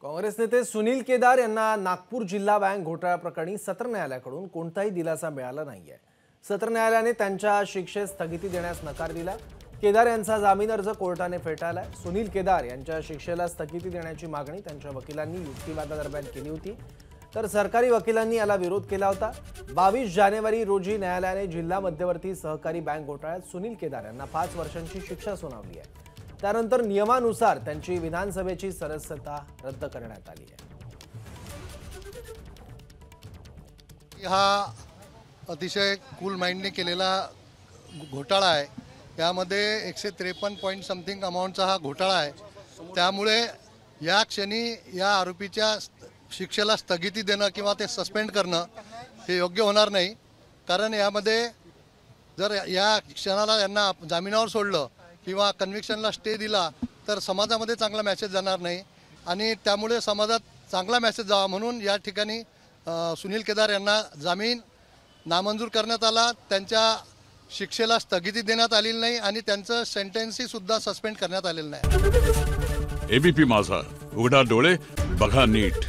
काँग्रेस नेते सुनील केदार यांना नागपूर जिल्हा बँक घोटाळा प्रकरणी सत्र न्यायालयाकडून कोणताही दिलासा मिळाला नाहीये। सत्र न्यायालयाने त्यांच्या शिक्षेस स्थगिती देण्यास नकार दिला। केदार यांचा जामीन अर्ज कोर्टाने फेटाळलाय। सुनील केदार यांच्या शिक्षेला स्थगिती देण्याची मागणी त्यांच्या वकिलांनी युक्तिवादादरम्यान केली होती, तर सरकारी वकिलांनी याला विरोध केला होता। 22 जानेवारी रोजी न्यायालयाने जिल्हा मध्यवर्ती सहकारी बँक घोटाळ्यात सुनील केदार यांना 5 वर्षांची शिक्षा सुनावली आहे। त्यानंतर नियमानुसार त्यांची विधानसभेची सदस्यता रद्द करण्यात आली आहे। हा अतिशय कूल माइंडने केलेला घोटाळा आहे। यामध्ये 153 पॉइंट समथिंग अमाउंटचा हा घोटाळा आहे। त्यामुळे या क्षणी या आरोपीच्या शिक्षेला स्थगिती देणं किंवा ते सस्पेंड करणं हे योग्य होणार नाही। कारण यामध्ये जर या क्षणाला यांना जामिनावर सोडलं किंवा कन्व्हिक्शनला स्टे दिला तर समाजामध्ये चांगला मेसेज जाणार नाही आणि त्यामुळे समाजात चांगला मेसेज जावा म्हणून या ठिकाणी सुनील केदार यांना जामीन नामंजूर करण्यात आला। त्यांच्या शिक्षेला स्थगिती देण्यात आलेली नाही आणि त्यांचं सेंटेन्सही सुद्धा सस्पेंड करण्यात आलेलं नाही। एबीपी माझा, उघडा डोळे बघा नीट।